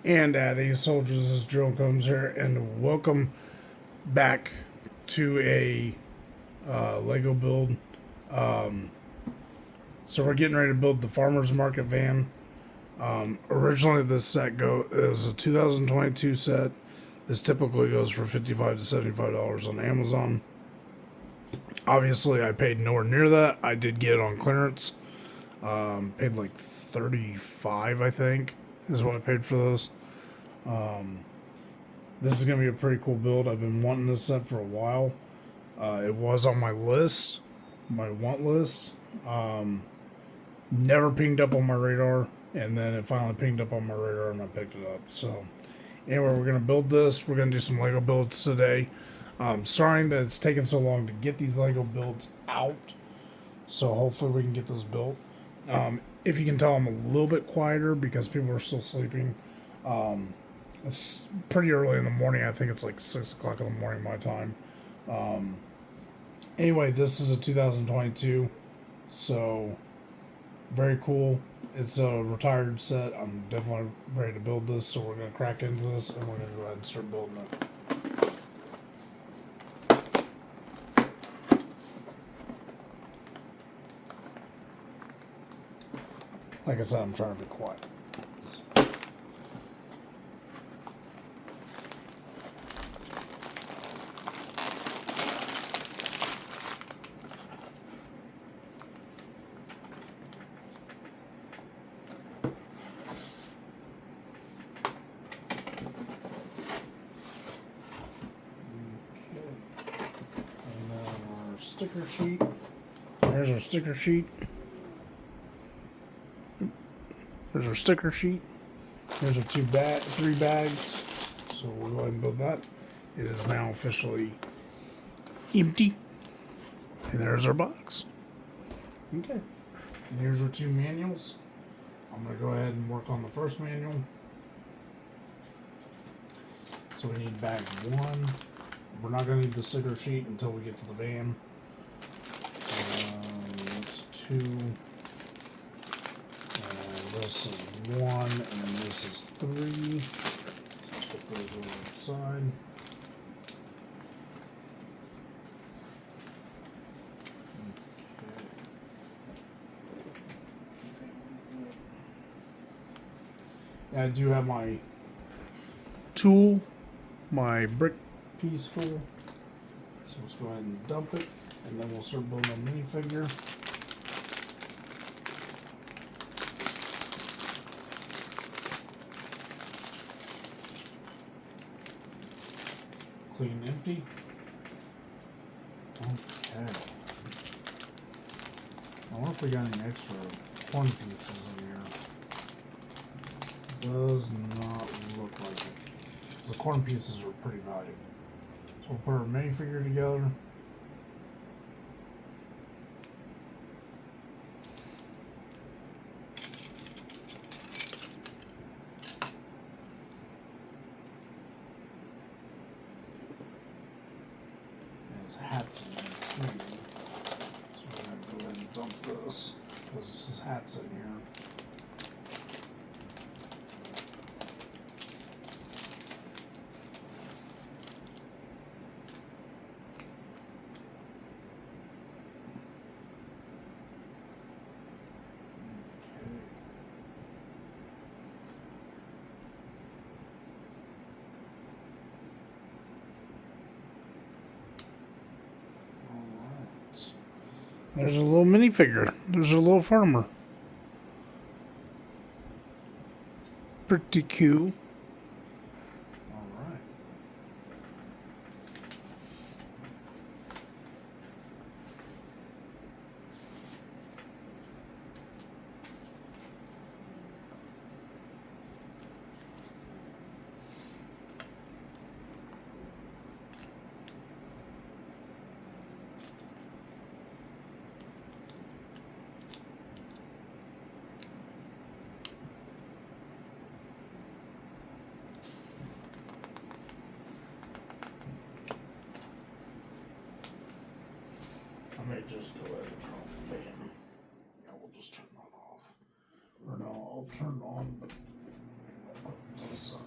And Ace Soldiers, this is Joe Combs here, and welcome back to a Lego build. Um, so we're getting ready to build the Farmer's Market van. Originally, this set is a 2022 set. This typically goes for $55 to $75 on Amazon. Obviously, I paid nowhere near that. I did get it on clearance. Paid like $35, I think, is what I paid for this. This is going to be a pretty cool build. I've been wanting this set for a while. It was on my list, my want list. Never pinged up on my radar, and then it finally pinged up on my radar and I picked it up. So, anyway, we're going to build this. We're going to do some Lego builds today. Sorry that it's taken so long to get these Lego builds out. So, hopefully, we can get those built. If you can tell, I'm a little bit quieter because people are still sleeping. It's pretty early in the morning. I think it's like 6 o'clock in the morning my time. Anyway, this is a 2022, so very cool. It's a retired set. I'm definitely ready to build this, so we're going to crack into this and we're going to go ahead and start building it. Like I said, I'm trying to be quiet. Sticker sheet. There's our sticker sheet. There's our sticker sheet. Here's our three bags. So we'll go ahead and build that. It is now officially empty. And there's our box. Okay. And here's our two manuals. I'm going to go ahead and work on the first manual. So we need bag one. We're not going to need the sticker sheet until we get to the van. That's two. And this is one. And this is three. So put those over to the side. And I do have my tool, my brick piece tool. So let's go ahead and dump it, and then we'll start building a minifigure. Clean, empty. Okay. I wonder if we got any extra corn pieces in here. Does not look like it. The corn pieces are pretty valuable. So we'll put our minifigure together. And his hat's in there too. So we're going to go ahead and dump this because his hat's in here. There's a little minifigure. There's a little farmer. Pretty cool. Alright. I may just go ahead and turn off the fan. Yeah, we'll just turn that off. Or no, I'll turn it on, but to the side.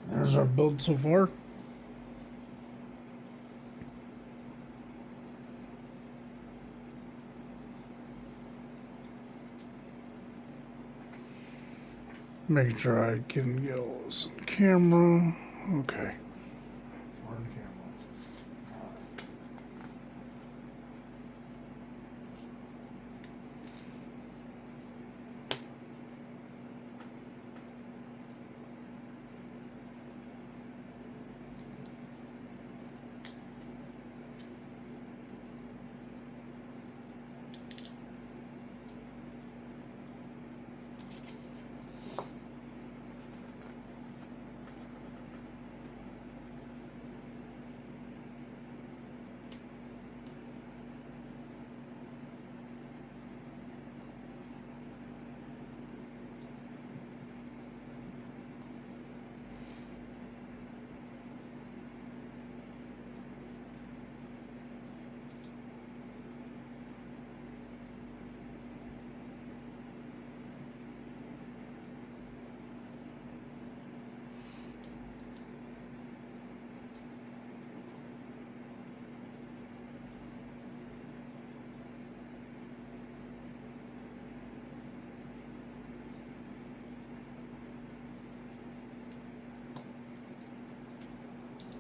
There's our build so far. Make sure I can get all this on camera. Okay. We're on camera.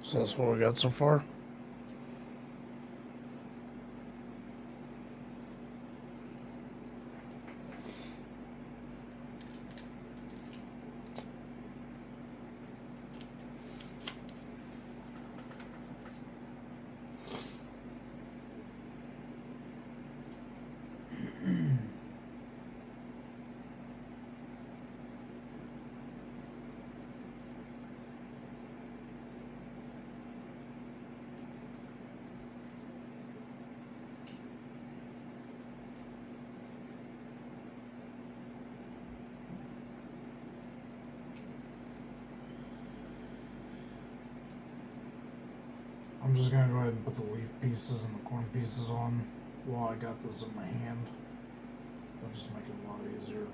So that's what we got so far. I'm just gonna go ahead and put the leaf pieces and the corn pieces on while I got this in my hand. It'll just make it a lot easier.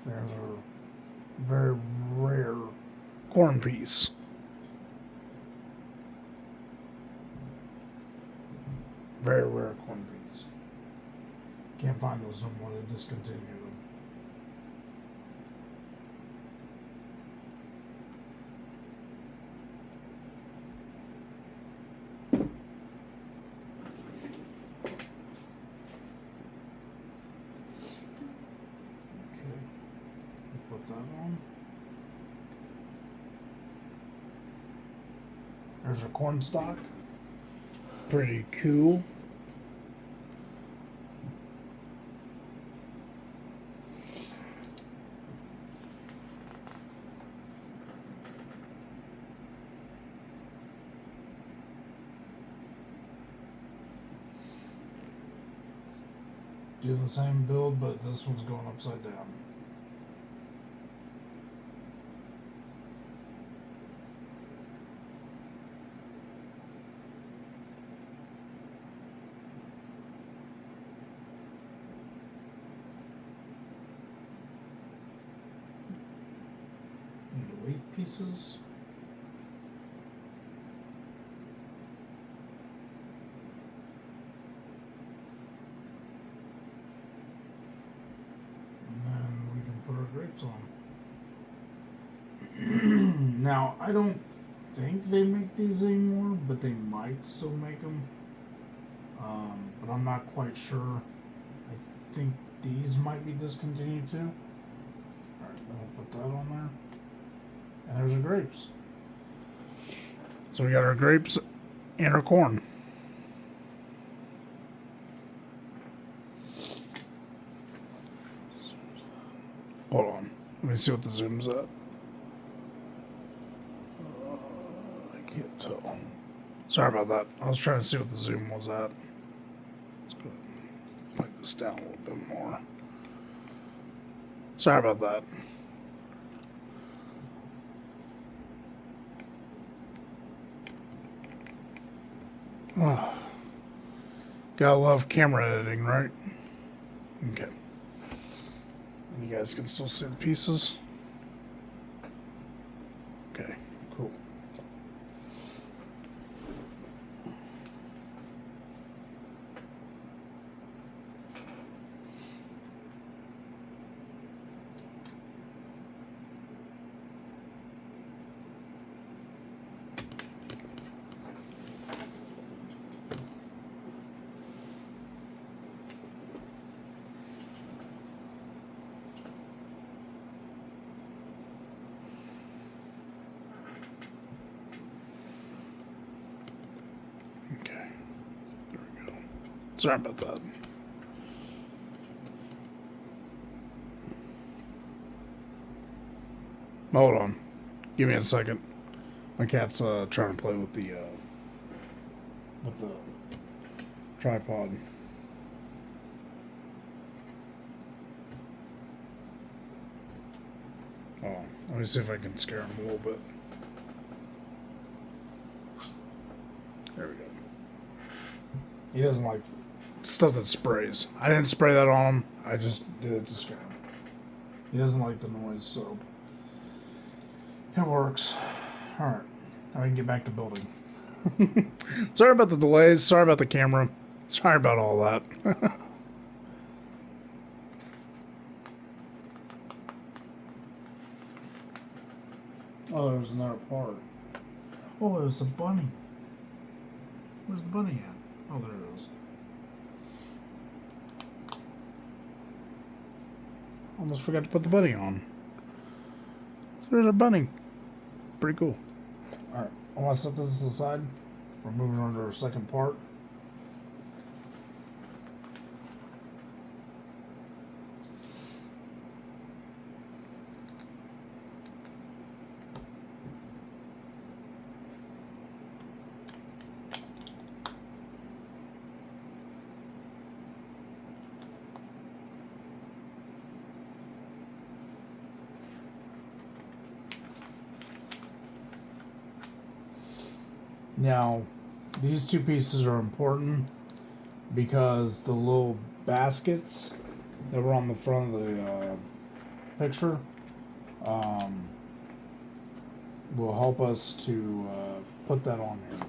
There's a very rare corn piece. Very rare corn piece. Can't find those no more, they discontinued them. Put that on. There's our corn stalk. Pretty cool. Doing the same build, but this one's going upside down. Need leaf pieces. Grapes on. Now, I don't think they make these anymore, but they might still make them. But I'm not quite sure. I think these might be discontinued too. Alright, then we'll put that on there. And there's our grapes. So we got our grapes and our corn. Hold on. Let me see what the zoom's at. I can't tell. Sorry about that. I was trying to see what the zoom was at. Let's go ahead and put this down a little bit more. Sorry about that. Oh. Gotta love camera editing, right? Okay. And you guys can still see the pieces? Okay, cool. Okay, there we go. Sorry about that. Hold on. Give me a second. My cat's trying to play with the tripod. Oh, let me see if I can scare him a little bit. There we go. He doesn't like stuff that sprays. I didn't spray that on him. I just did it to scare him. He doesn't like the noise, so it works. Alright, now we can get back to building. Sorry about the delays. Sorry about the camera. Sorry about all that. Oh, there's another part. Oh, there's a bunny. Where's the bunny at? Oh, there it is. Almost forgot to put the bunny on. There's a bunny. Pretty cool. Alright, I want to set this aside. We're moving on to our second part. Now, these two pieces are important because the little baskets that were on the front of the picture will help us to put that on here.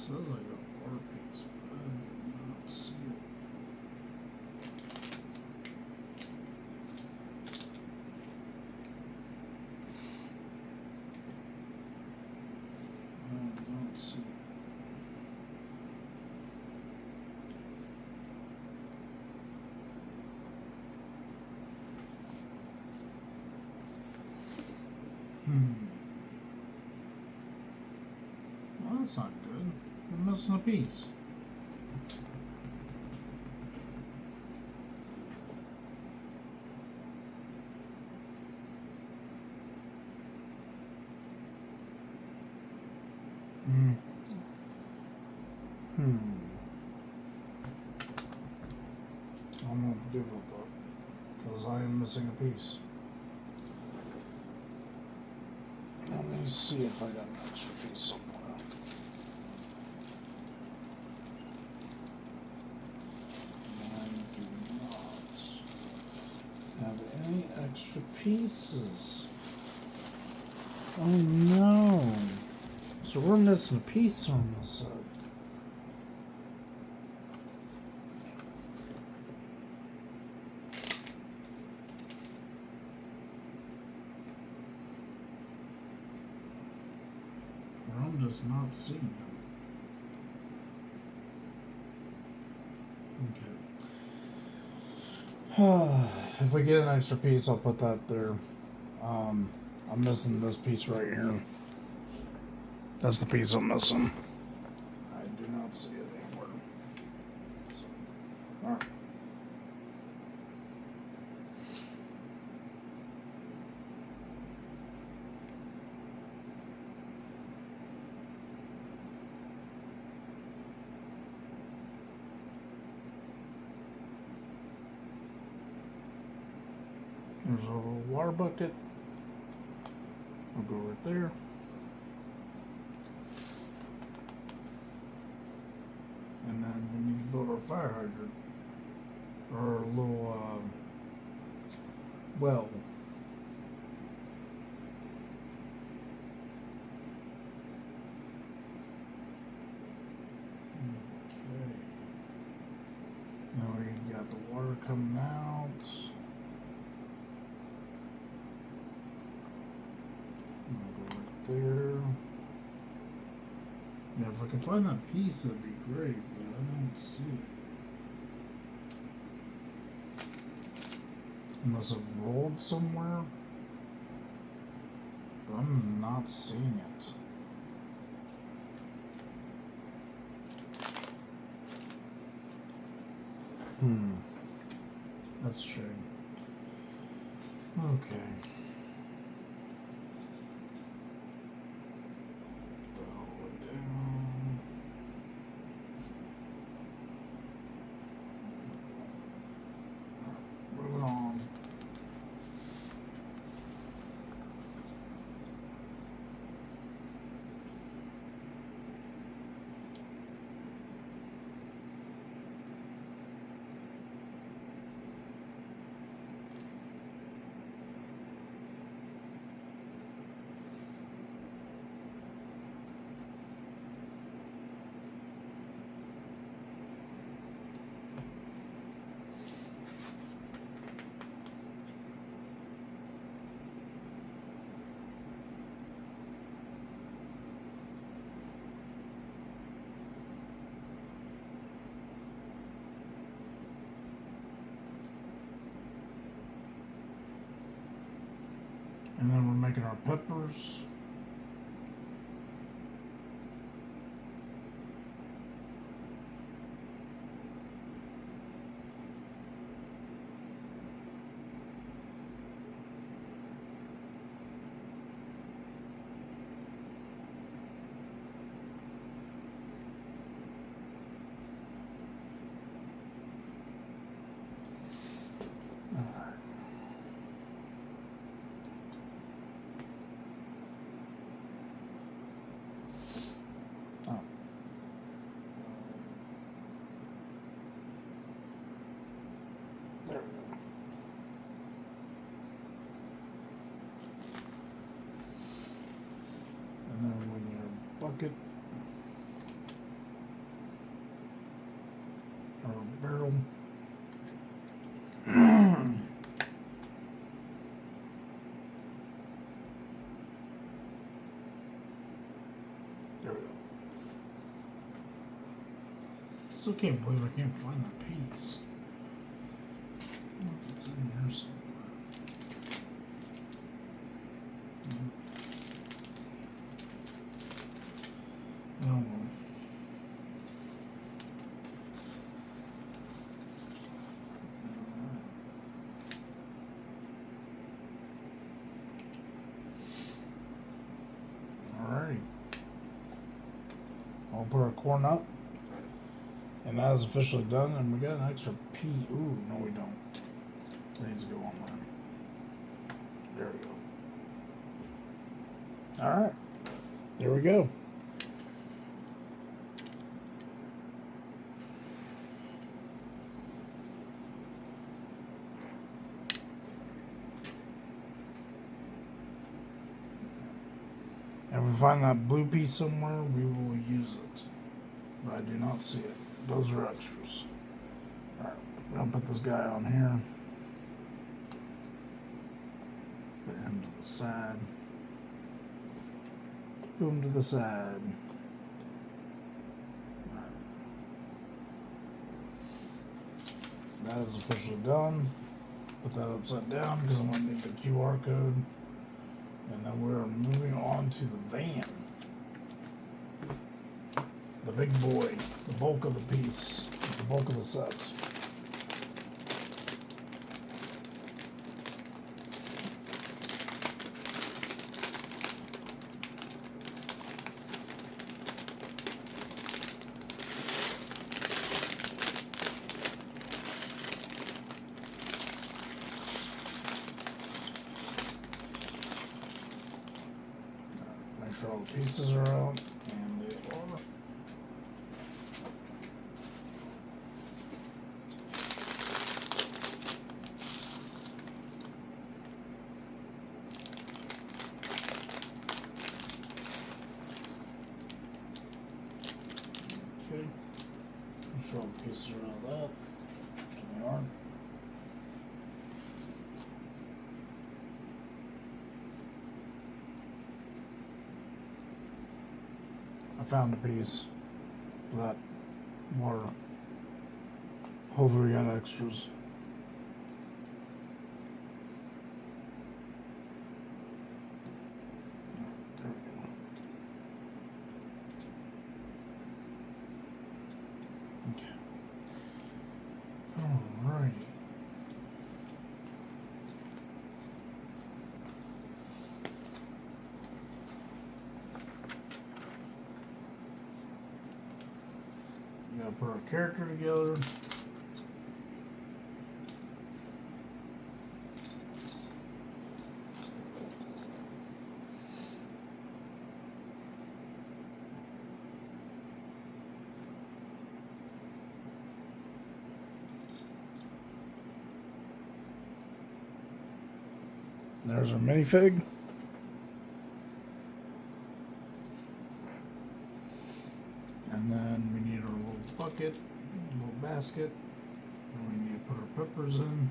says I got water piece, but I did not see it. I don't see it. Well, that's not good. We're missing a piece. I don't know what to do with that, because I am missing a piece. Let me see if I got an extra piece somewhere. I do not have any extra pieces. Oh no. So we're missing a piece on this side. I'm just not seeing it. Okay. If we get an extra piece, I'll put that there. I'm missing this piece right here. That's the piece I'm missing. I do not see it anywhere. So, alright. There's a little water bucket. I'll go right there. And then we need to build our fire hydrant. Or a little, well. Okay. Now we got the water coming out. I'll go right there. Yeah, if I can find that piece, that'd be great, but I don't see it. Unless it rolled somewhere. But I'm not seeing it. That's a shame. Okay. Moving on. And then we're making our peppers. There we go. And then we need a bucket. Still can't believe I can't find that piece. I wonder if it's in here somewhere. Oh well. Alrighty. I'll put our corn up. And that is officially done, and we got an extra P. Ooh, no we don't. It needs to go on there. There we go. Alright. There we go. And if we find that blue piece somewhere, we will use it. But I do not see it. Those are extras. Alright, I'll put this guy on here. Put him to the side. Put him to the side. Right. That is officially done. Put that upside down because I'm going to need the QR code. And then we're moving on to the van. The big boy, the bulk of the piece, the bulk of the set. Make sure all the pieces are out, and they are. Okay. Make sure all the pieces are out of that. They are. I found a piece for that water. Hopefully we got extras. There we go. Okay. Alrighty. We gotta put our character together. There's our minifig. And then we need our little bucket, little basket. And we need to put our peppers in.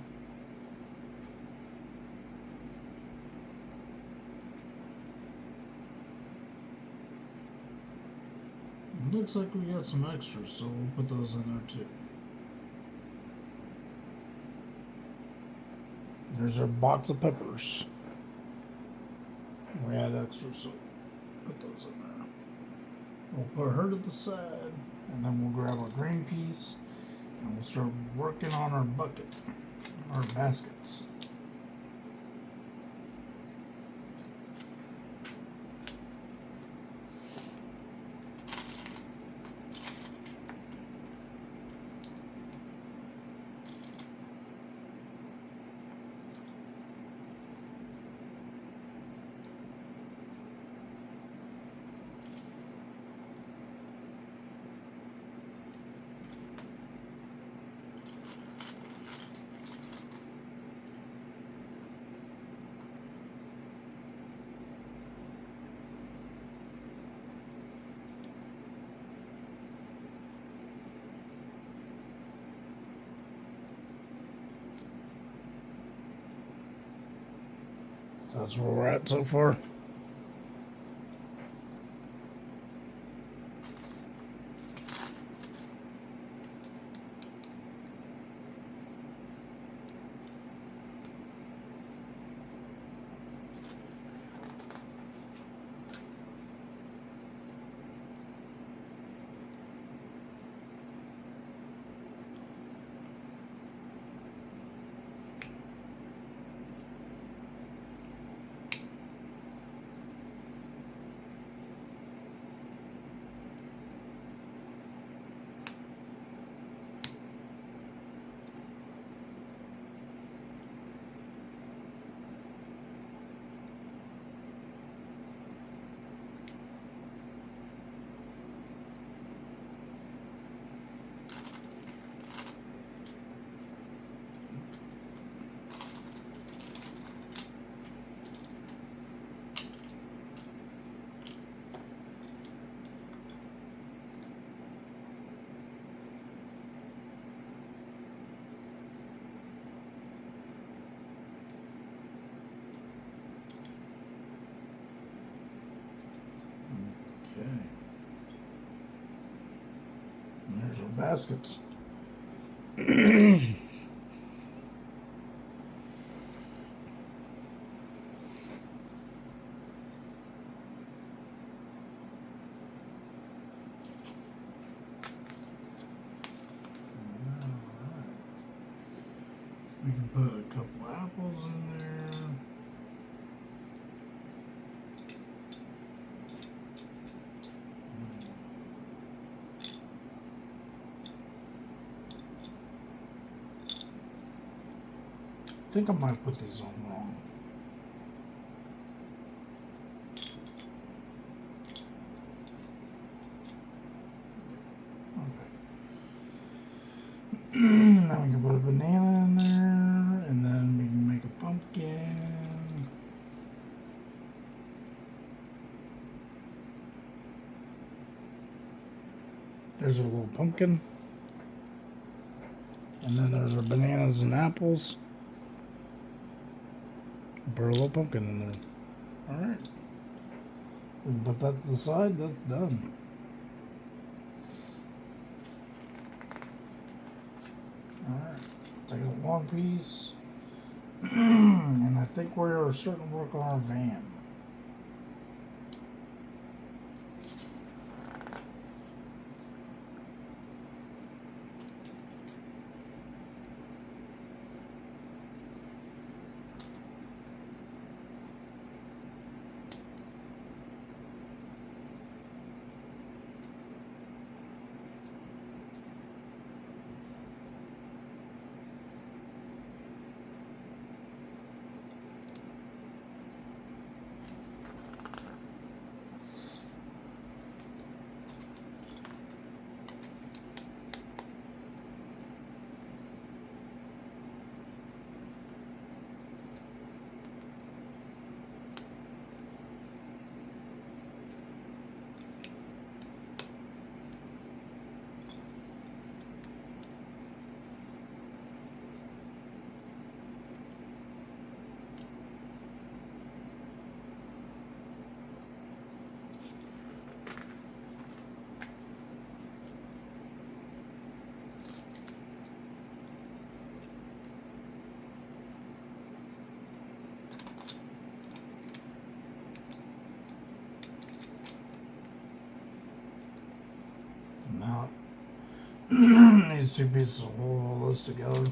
It looks like we got some extras, so we'll put those in there too. There's our box of peppers. We had extras, so put those in there. We'll put her to the side, and then we'll grab our green piece, and we'll start working on our bucket, our baskets. That's where we're at so far. Okay. And there's our baskets. We can put a couple apples in there. I think I might put these on wrong. Okay. Now we can put a banana in there, and then we can make a pumpkin. There's our little pumpkin. And then there's our bananas and apples. Put a little pumpkin in there. Alright. We can put that to the side. That's done. Alright. Take a long piece. And I think we're starting to work on our van. Now, these two pieces will hold all this together.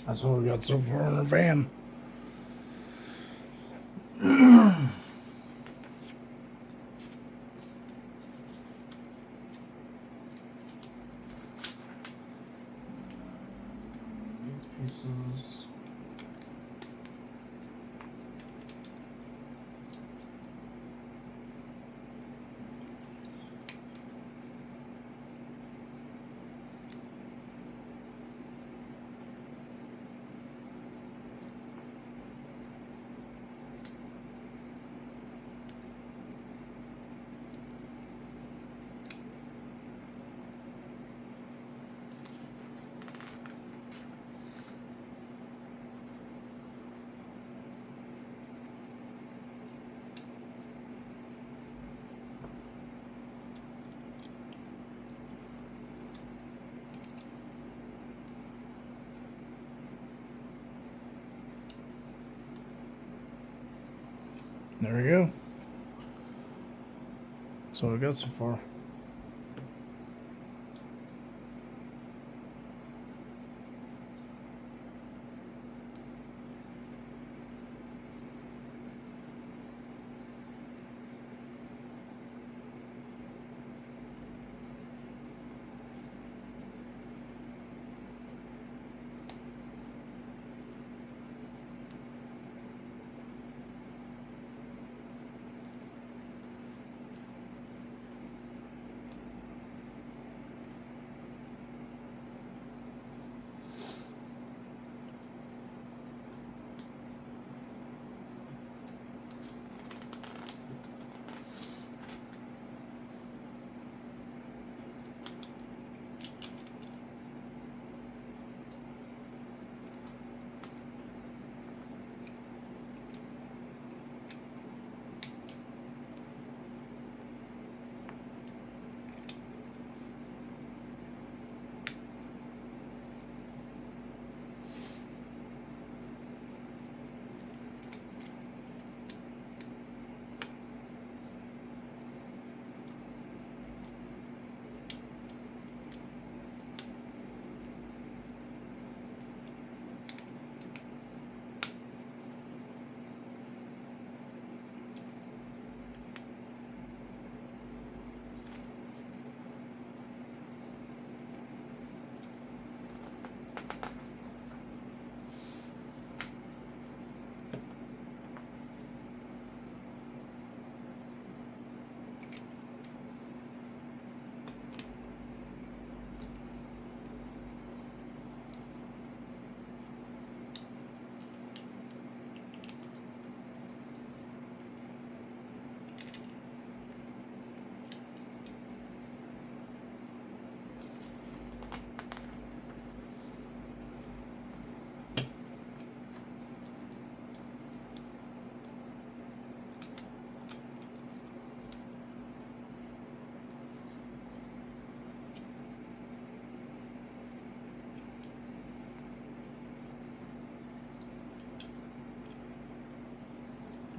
That's what we got so far in our van. These pieces. There we go. That's all we got so far.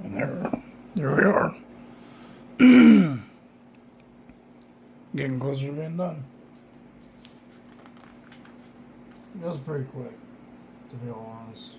And there we are. Getting closer to being done. It was pretty quick, to be all honest.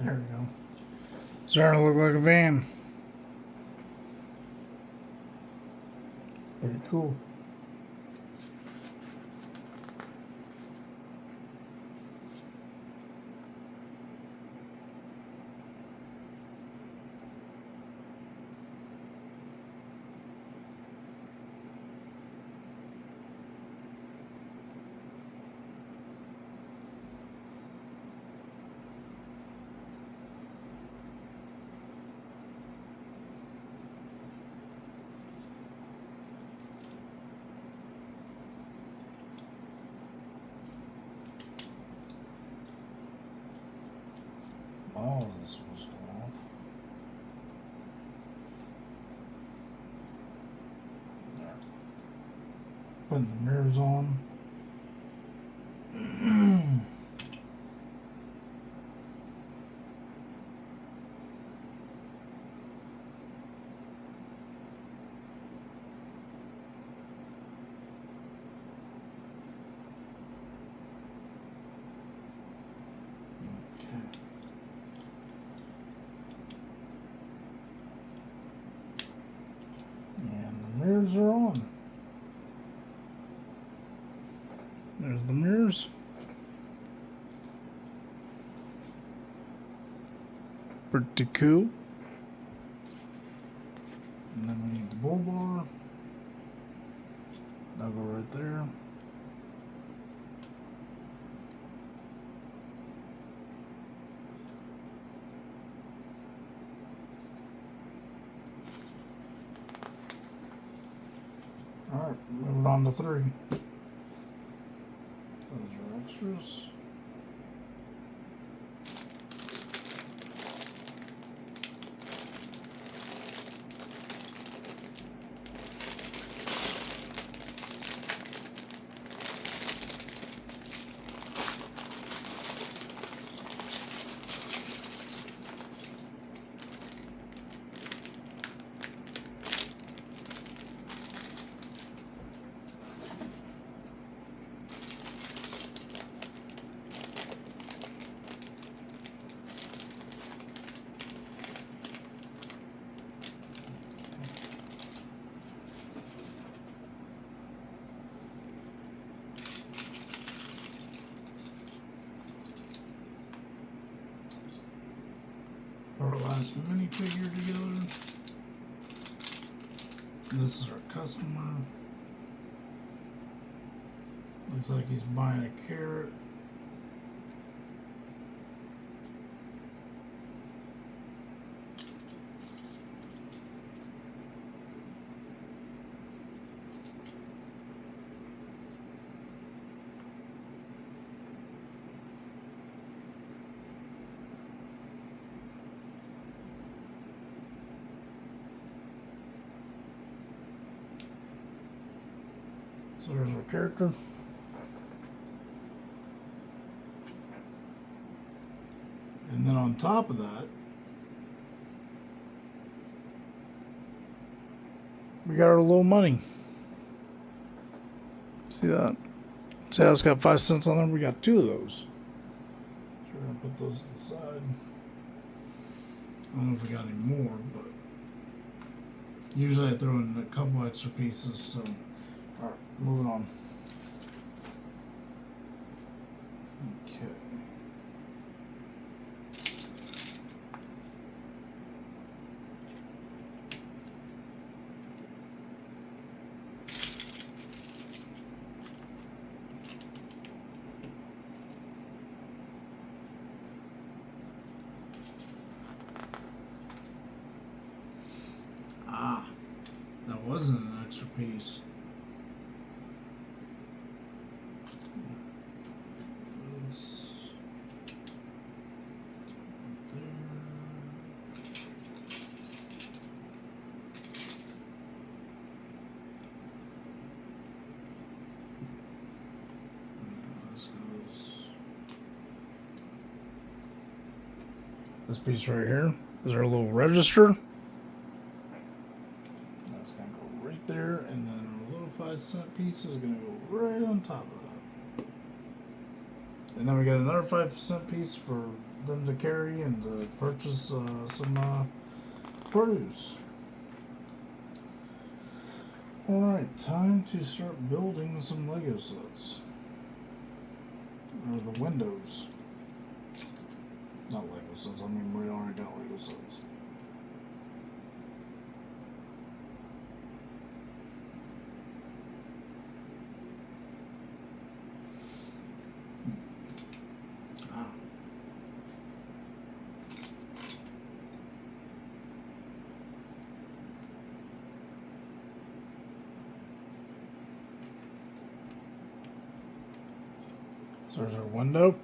There we go. Starting to look like a van. Pretty cool. Oh, this was off. There. Putting the mirrors on. And the mirrors are on. There's the mirrors. Pretty cool. And then we need the bull bar. That'll go right there. Alright, moving on to 3. Those are extras. Our last minifigure together. This is our customer. Looks like he's buying a carrot. So there's our character. And then on top of that, we got our little money. See that? See how it's got 5 cents on there? We got 2 of those. So we're going to put those to the side. I don't know if we got any more, but usually I throw in a couple extra pieces. So, alright, moving on. Okay. Ah, that wasn't an extra piece. This there. This goes. This piece right here is our little register. That's gonna go right there, and then our little 5-cent piece is gonna go right on top of that. And then we got another 5-cent piece for them to carry and to purchase some produce. Alright, time to start building some Lego sets. Or the windows. Not Lego sets, I mean we already got Lego sets. So there's our window.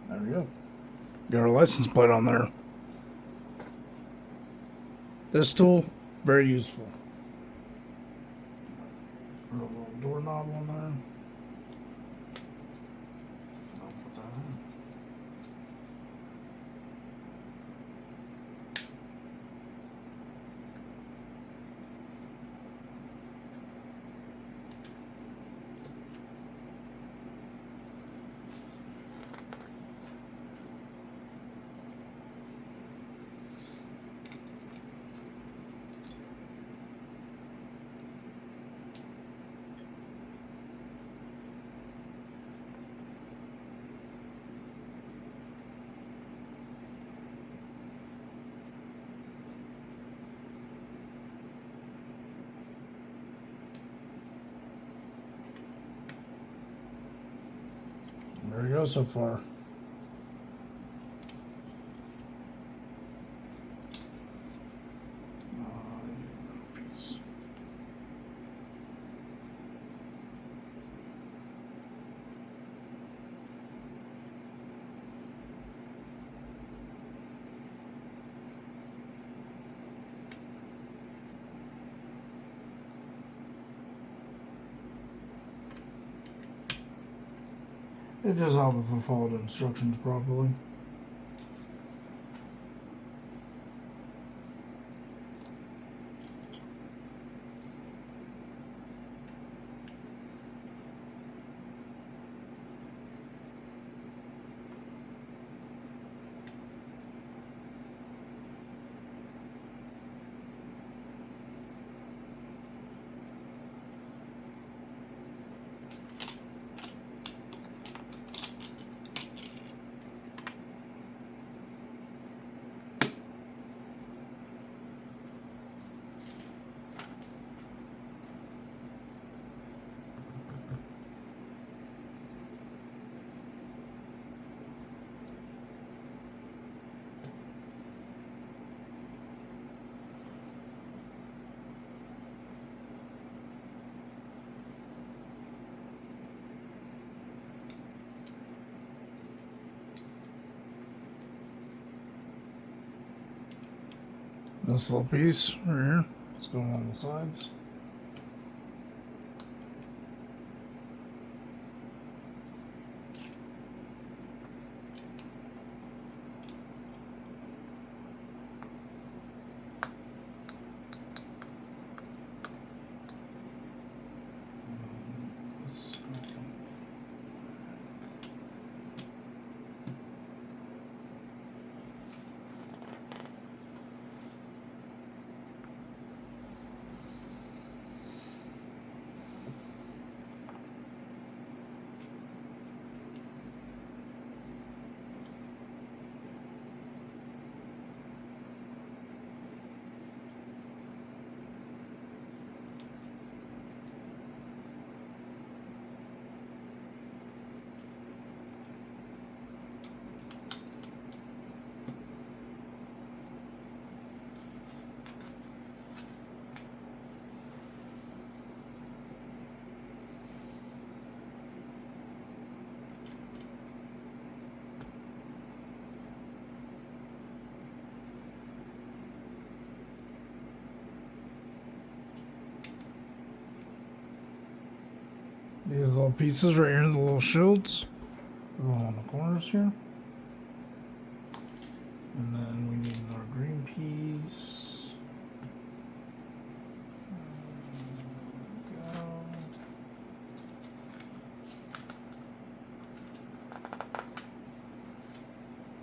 There we go. Got our license plate on there. This tool, very useful. Put a little doorknob on there. I'll put that in. There we go so far. Piece. It just helps if I follow the instructions properly. This little piece right here, it's going on the sides. These little pieces right here, the little shields, go on the corners here. And then we need our green piece. There we go.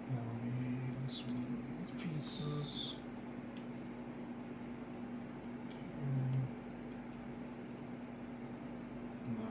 Now we need some of these pieces. No.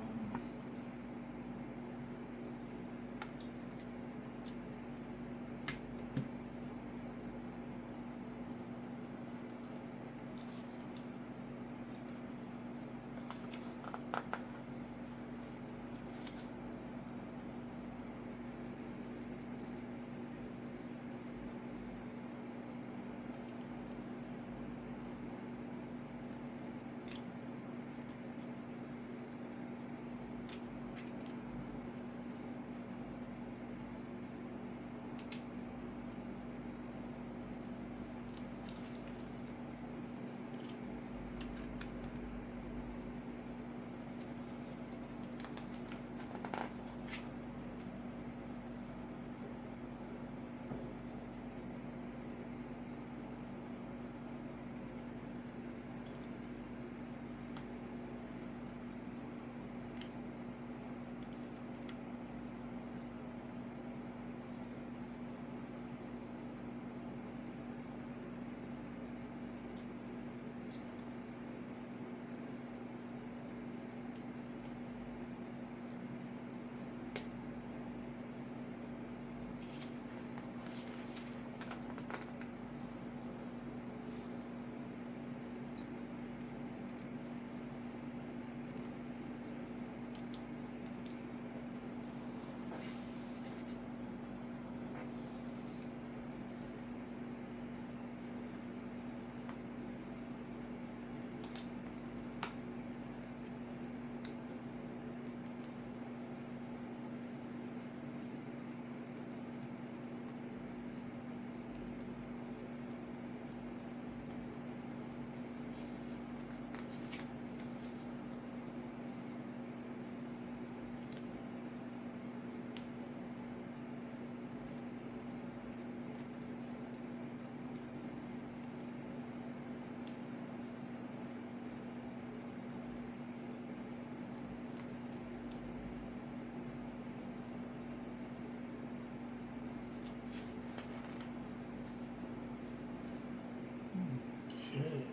Okay.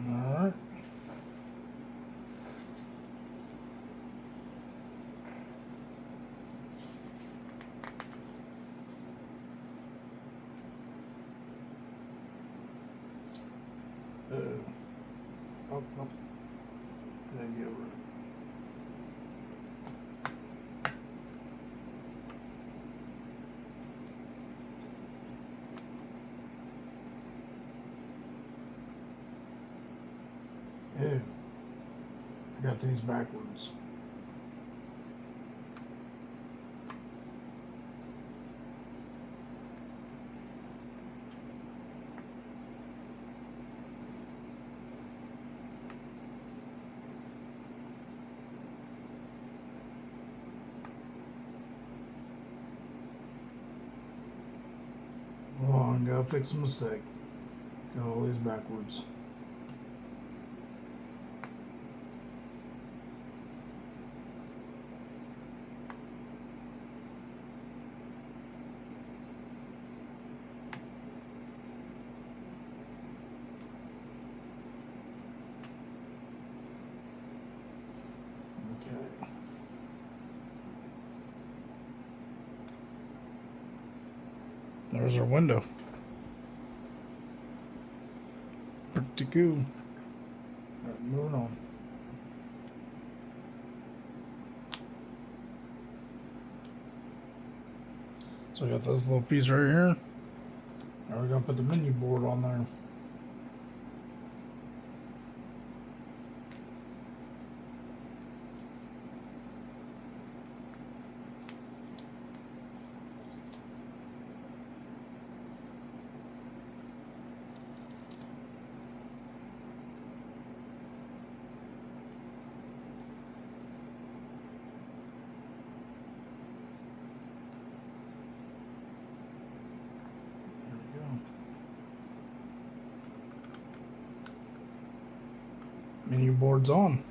Alright. Oh, no. Didn't get rid. Ew. I got these backwards. Hold on, gotta fix a mistake. Got all these backwards. There's our window. Pretty cool. Alright, moving on. So we got this little piece right here. Now we're gonna put the menu board on there. Menu board's on.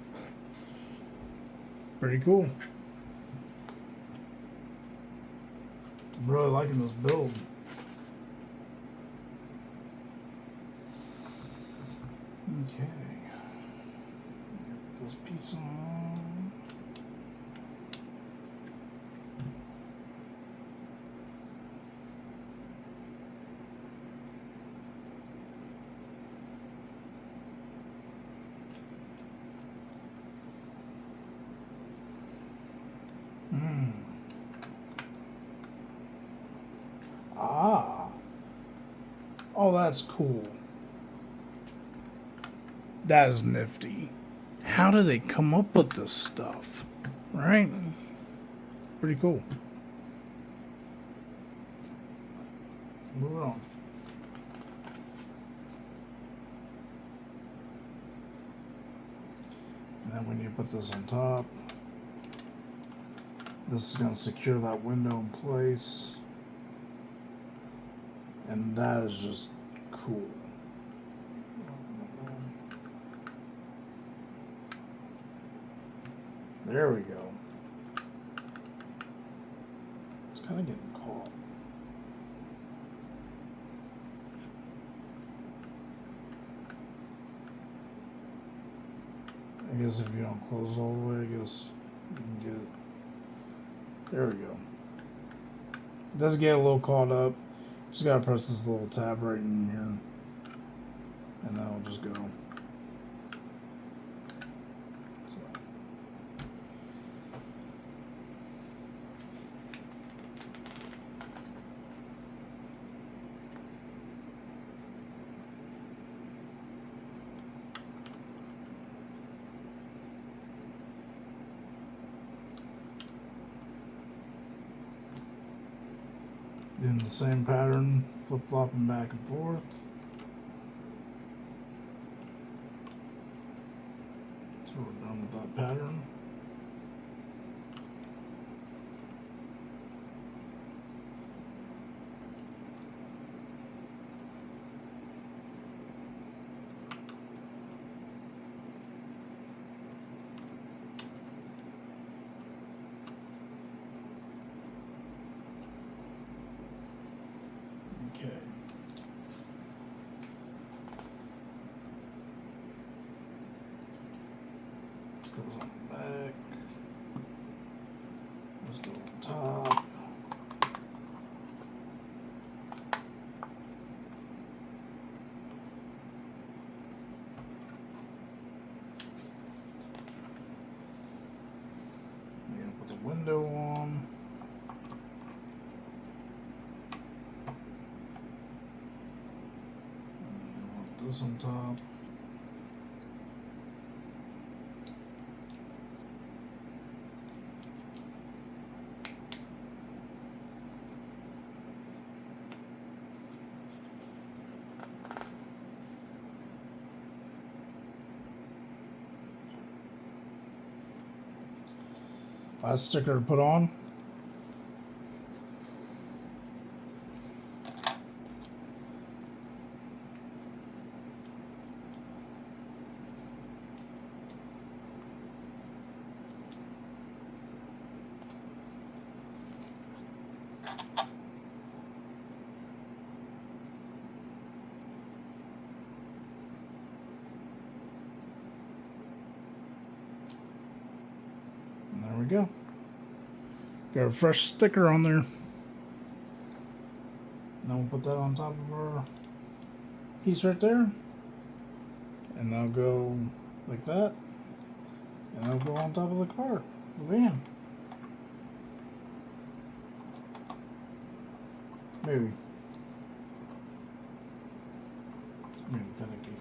Pretty cool. I'm really liking this build. Okay. Put this piece on. Ah. Oh, that's cool. That is nifty. How do they come up with this stuff? Right? Pretty cool. Moving on. And then when you put this on top, this is going to secure that window in place. And that is just cool. There we go. It's kind of getting caught. I guess if you don't close all the way, I guess you can get it. There we go. It does get a little caught up. Just gotta press this little tab right in here, and that'll just go. Doing the same pattern, flip-flopping back and forth. So we're done with that pattern. Okay. This goes on the back. This goes on top. I'm gonna put the window on. This on top. Last sticker to put on. And there we go. Got a fresh sticker on there. Now gonna put that on top of our piece right there. And I'll go like that. And I'll go on top of the car, the van. Maybe. It's being finicky.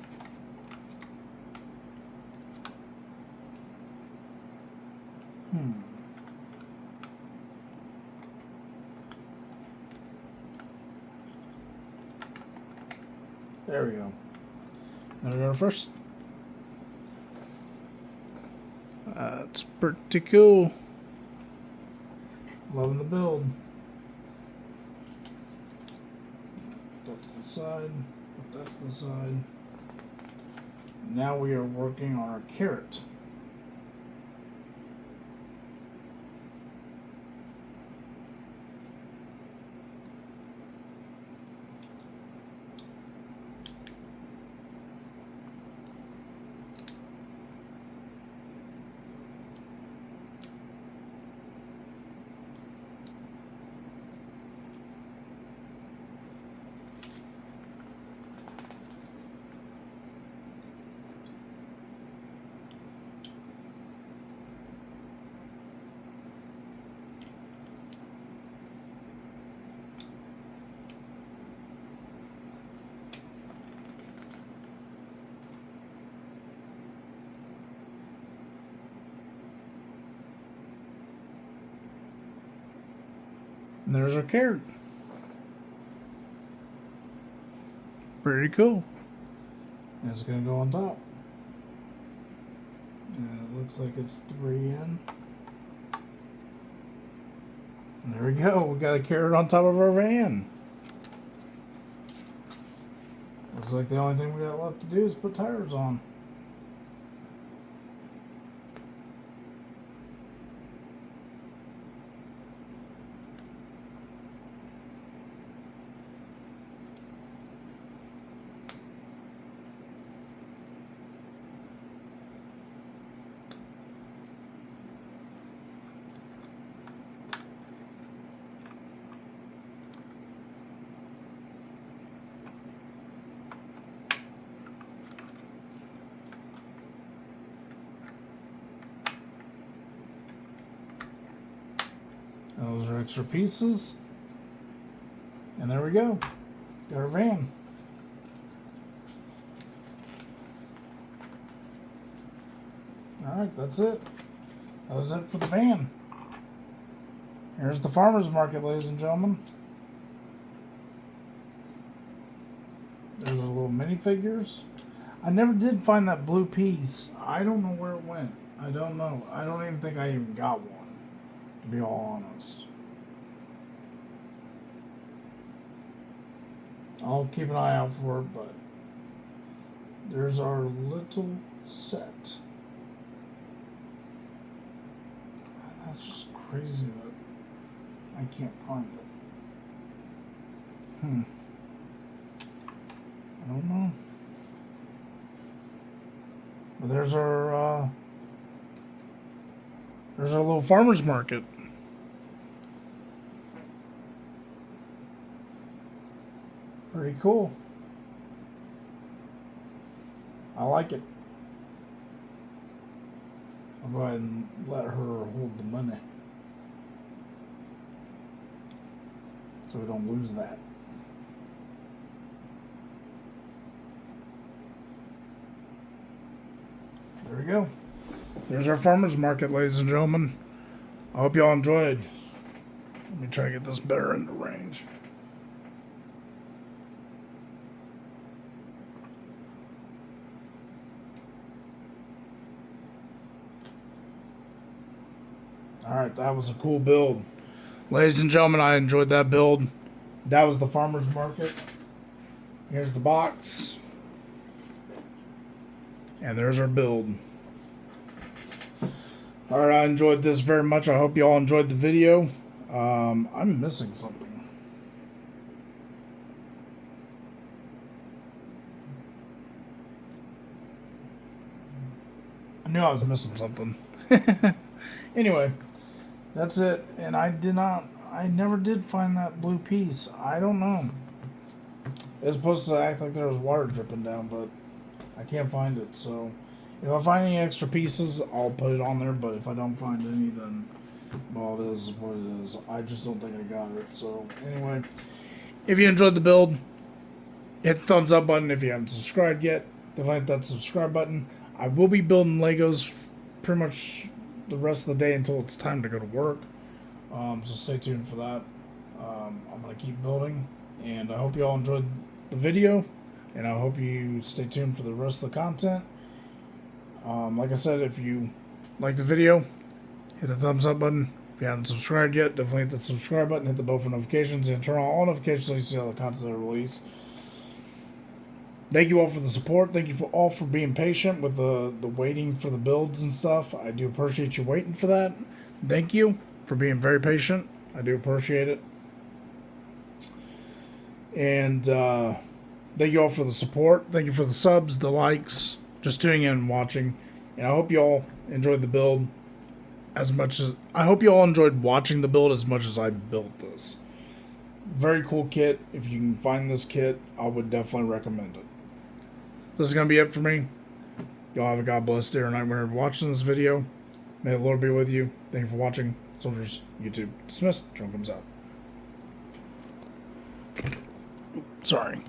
There we go. There we go first. It's pretty cool. Loving the build. Put that to the side. Put that to the side. Now we are working on our carrot. And there's our carrot. Pretty cool. And it's going to go on top. And it looks like it's 3 in. And there we go. We got a carrot on top of our van. Looks like the only thing we got left to do is put tires on. Those are extra pieces. And there we go. Got our van. Alright, that's it. That was it for the van. Here's the farmer's market, ladies and gentlemen. There's our little minifigures. I never did find that blue piece. I don't know where it went. I don't know. I don't even think I even got one, to be all honest. I'll keep an eye out for it, but there's our little set. That's just crazy that I can't find it. I don't know. But there's our little farmer's market. Pretty cool. I like it. I'll go ahead and let her hold the money, so we don't lose that. There we go. There's our farmer's market, ladies and gentlemen. I hope y'all enjoyed. Let me try to get this better into range. Alright, that was a cool build. Ladies and gentlemen, I enjoyed that build. That was the farmer's market. Here's the box. And there's our build. Alright, I enjoyed this very much. I hope you all enjoyed the video. I'm missing something. I knew I was missing something. Anyway, that's it. And I never did find that blue piece. I don't know. It's supposed to act like there was water dripping down, but I can't find it. So if I find any extra pieces, I'll put it on there. But if I don't find any, then well, it is what it is. I just don't think I got it. So anyway, if you enjoyed the build, hit the thumbs up button. If you haven't subscribed yet, definitely hit that subscribe button. I will be building Legos pretty much the rest of the day until it's time to go to work. So stay tuned for that. I'm going to keep building, and I hope you all enjoyed the video, and I hope you stay tuned for the rest of the content. Like I said, if you like the video, hit the thumbs up button. If you haven't subscribed yet, definitely hit the subscribe button, hit the bell for notifications, and turn on all notifications so you see all the content I release. Thank you all for the support. Thank you all for being patient with the waiting for the builds and stuff. I do appreciate you waiting for that. Thank you for being very patient. I do appreciate it. And thank you all for the support. Thank you for the subs, the likes, just tuning in and watching. And I hope you all enjoyed the build as much as... I hope you all enjoyed watching the build as much as I built this. Very cool kit. If you can find this kit, I would definitely recommend it. This is going to be it for me. Y'all have a God bless day or night whenever you're watching this video. May the Lord be with you. Thank you for watching. Soldiers, YouTube dismissed. Drone comes out. Sorry.